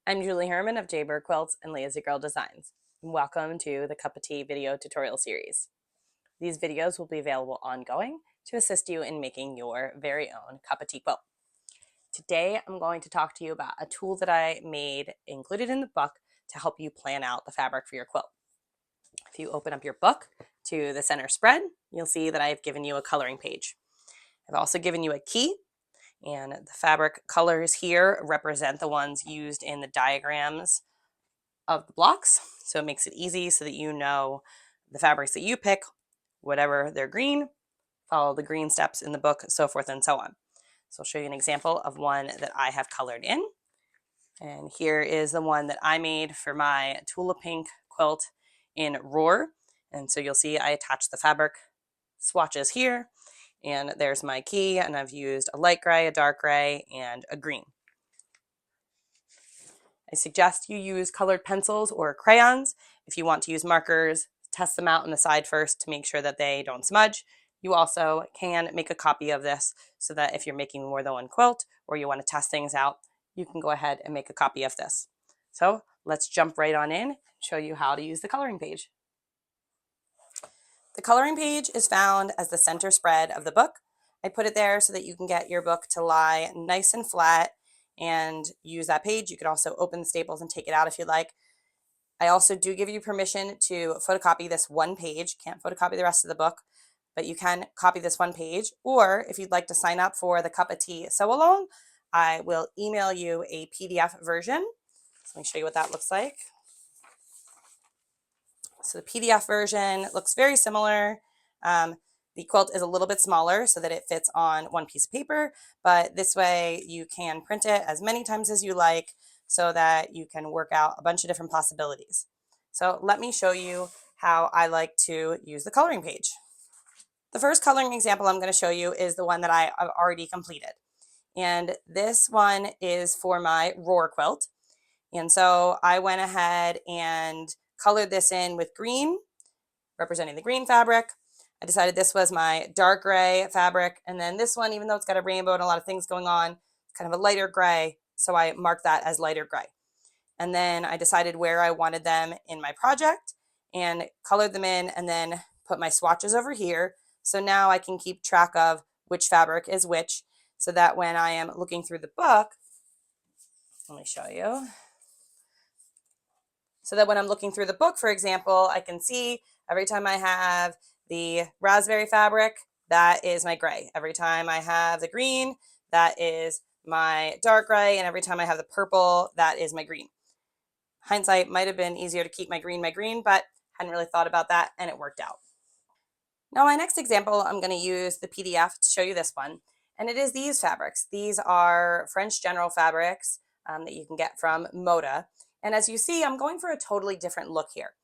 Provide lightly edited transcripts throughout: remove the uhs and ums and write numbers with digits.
I'm Julie Herman of Jaybird Quilts and Lazy Girl Designs. Welcome to the Cuppa Tea video tutorial series. These videos will be available ongoing to assist you in making your very own Cuppa Tea quilt. Today I'm going to talk to you about a tool that I made included in the book to help you plan out the fabric for your quilt. If you open up your book to the center spread, you'll see that I've given you a coloring page. I've also given you a key, and the fabric colors here represent the ones used in the diagrams of the blocks. So it makes it easy so that you know the fabrics that you pick, whatever they're green, follow the green steps in the book, so forth and so on. So I'll show you an example of one that I have colored in. And here is the one that I made for my Tulip Pink quilt in Roar. And so you'll see I attached the fabric swatches here. And there's my key, and I've used a light gray, a dark gray, and a green. I suggest you use colored pencils or crayons. If you want to use markers, test them out on the side first to make sure that they don't smudge. You also can make a copy of this so that if you're making more than one quilt or you want to test things out, you can go ahead and make a copy of this. So let's jump right on in and show you how to use the coloring page. The coloring page is found as the center spread of the book. I put it there so that you can get your book to lie nice and flat and use that page. You could also open the staples and take it out if you'd like. I also do give you permission to photocopy this one page. Can't photocopy the rest of the book, but you can copy this one page. Or if you'd like to sign up for the Cuppa Tea Sew Along, I will email you a PDF version. So let me show you what that looks like. So the PDF version looks very similar. The quilt is a little bit smaller so that it fits on one piece of paper, but this way you can print it as many times as you like so that you can work out a bunch of different possibilities. So let me show you how I like to use the coloring page. The first coloring example I'm going to show you is the one that I have already completed. And this one is for my Roar quilt. And so I went ahead and colored this in with green, representing the green fabric. I decided this was my dark gray fabric. And then this one, even though it's got a rainbow and a lot of things going on, it's kind of a lighter gray. So I marked that as lighter gray. And then I decided where I wanted them in my project and colored them in and then put my swatches over here. So now I can keep track of which fabric is which so that when I am looking through the book, let me show you. So that when I'm looking through the book, for example, I can see every time I have the raspberry fabric, that is my gray. Every time I have the green, that is my dark gray. And every time I have the purple, that is my green. Hindsight might have been easier to keep my green, but hadn't really thought about that, and it worked out. Now my next example, I'm going to use the PDF to show you this one. And it is these fabrics. These are French General fabrics that you can get from Moda. And as you see, I'm going for a totally different look here.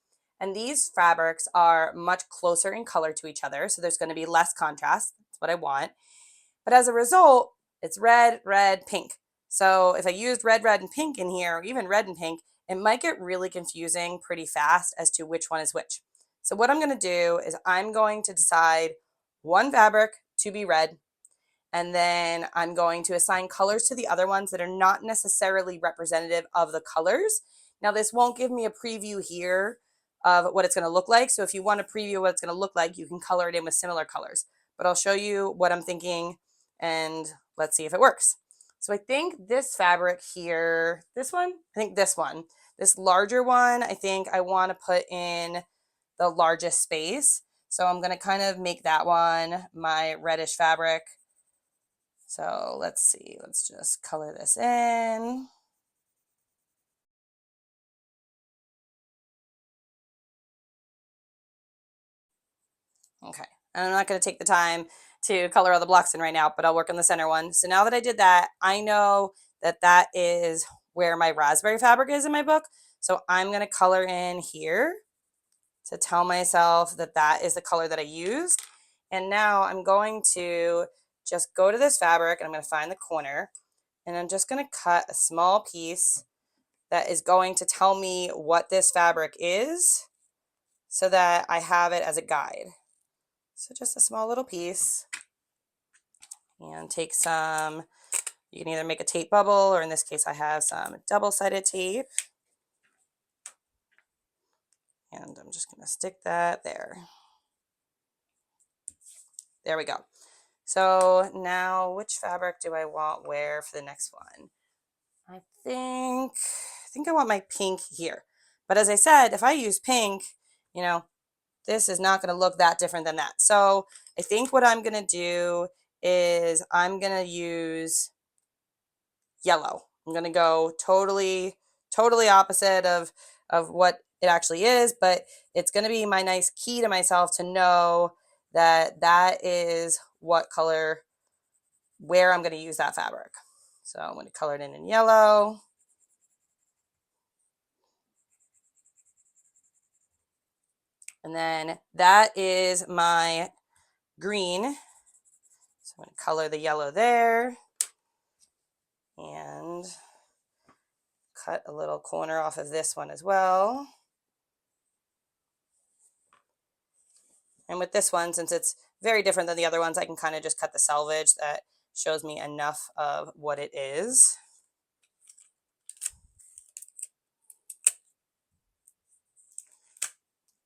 And these fabrics are much closer in color to each other, so there's going to be less contrast. That's what I want. But as a result, it's red, red, pink. So if I used red, red, and pink in here, or even red and pink, it might get really confusing pretty fast as to which one is which. So what I'm going to do is I'm going to decide one fabric to be red, and then I'm going to assign colors to the other ones that are not necessarily representative of the colors. Now this won't give me a preview here of what it's going to look like. So if you want to preview what it's going to look like, you can color it in with similar colors. But I'll show you what I'm thinking and let's see if it works. So I think this fabric here, this one, this larger one, I think I want to put in the largest space. So I'm going to kind of make that one my reddish fabric. So let's see, let's just color this in. Okay, and I'm not going to take the time to color all the blocks in right now, but I'll work on the center one. So now that I did that, I know that that is where my raspberry fabric is in my book. So I'm going to color in here to tell myself that that is the color that I used. And now I'm going to just go to this fabric and I'm going to find the corner and I'm just going to cut a small piece that is going to tell me what this fabric is so that I have it as a guide. So just a small little piece, and take some You can either make a tape bubble, or in this case I have some double-sided tape. And I'm just going to stick that there. There we go. So now which fabric do I want where for the next one? I think I want my pink here. But as I said, if I use pink, you know, this is not going to look that different than that. So I think what I'm going to do is I'm going to use yellow. I'm going to go totally opposite of what it actually is, but it's going to be my nice key to myself to know that that is what color, where I'm going to use that fabric. So I'm going to color it in yellow. And then that is my green. So I'm going to color the yellow there and cut a little corner off of this one as well. And with this one, since it's very different than the other ones, I can kind of just cut the selvage that shows me enough of what it is.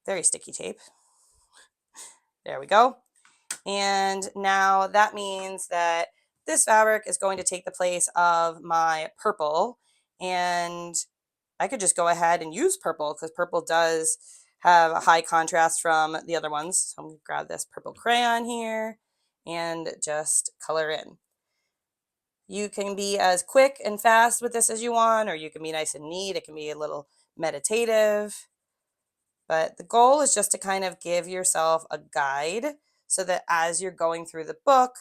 Very sticky tape. There we go. And now that means that this fabric is going to take the place of my purple, and I could just go ahead and use purple because purple does have a high contrast from the other ones. So I'm going to grab this purple crayon here and just color in. You can be as quick and fast with this as you want, or you can be nice and neat. It can be a little meditative. But the goal is just to kind of give yourself a guide so that as you're going through the book,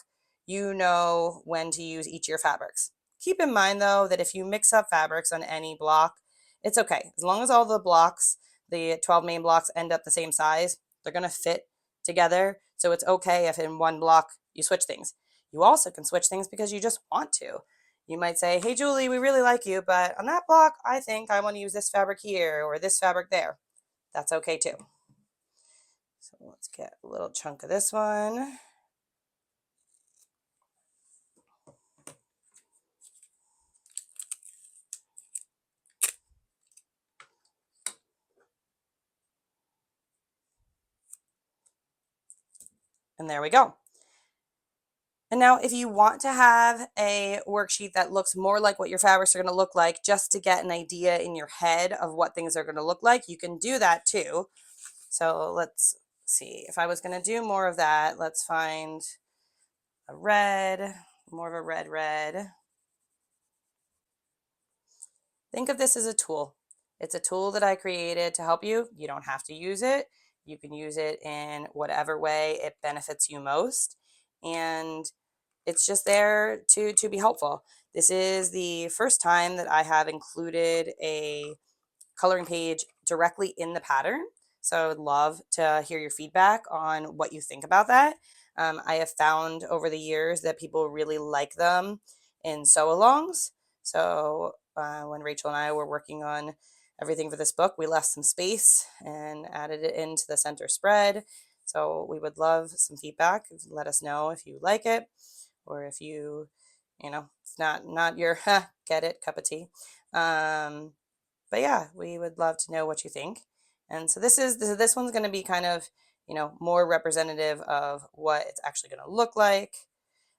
you know when to use each of your fabrics. Keep in mind, though, that if you mix up fabrics on any block, it's okay. As long as all the blocks, the 12 main blocks, end up the same size, they're going to fit together. So it's okay if in one block you switch things. You also can switch things because you just want to. You might say, hey, Julie, we really like you, but on that block, I think I want to use this fabric here or this fabric there. That's okay too. So let's get a little chunk of this one. And there we go. And now if you want to have a worksheet that looks more like what your fabrics are going to look like, just to get an idea in your head of what things are going to look like, you can do that too. So let's see, if I was going to do more of that, let's find a red, more of a red. Think of this as a tool. It's a tool that I created to help you. You don't have to use it. You can use it in whatever way it benefits you most. And it's just there to be helpful. This is the first time that I have included a coloring page directly in the pattern. So I would love to hear your feedback on what you think about that. I have found over the years that people really like them in sew-alongs. So when Rachel and I were working on everything for this book, we left some space and added it into the center spread. So we would love some feedback. Let us know if you like it, or if you know, it's not your get it cup of tea. But yeah, we would love to know what you think. And so this one's going to be kind of, you know, more representative of what it's actually going to look like.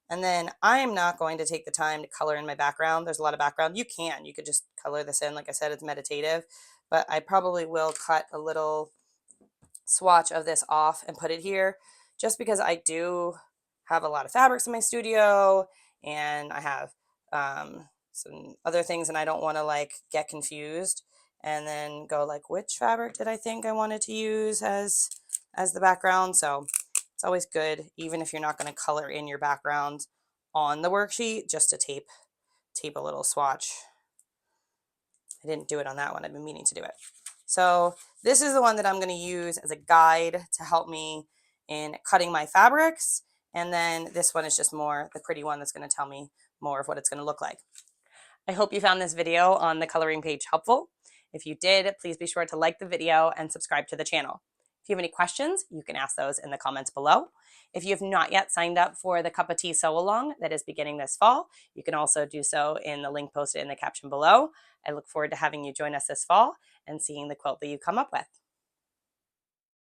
And then I am not going to take the time to color in my background. There's a lot of background. You could just color this in. Like I said, it's meditative, but I probably will cut a little swatch of this off and put it here, just because I do have a lot of fabrics in my studio, and I have some other things, and I don't want to like get confused and then go like, which fabric did I think I wanted to use as the background? So it's always good, even if you're not going to color in your background on the worksheet, just to tape a little swatch. I didn't do it on that one. I've been meaning to do it. So this is the one that I'm going to use as a guide to help me in cutting my fabrics. And then this one is just more the pretty one that's going to tell me more of what it's going to look like. I hope you found this video on the coloring page helpful. If you did, please be sure to like the video and subscribe to the channel. If you have any questions, you can ask those in the comments below. If you have not yet signed up for the Cuppa Tea Sew Along that is beginning this fall, you can also do so in the link posted in the caption below. I look forward to having you join us this fall and seeing the quilt that you come up with.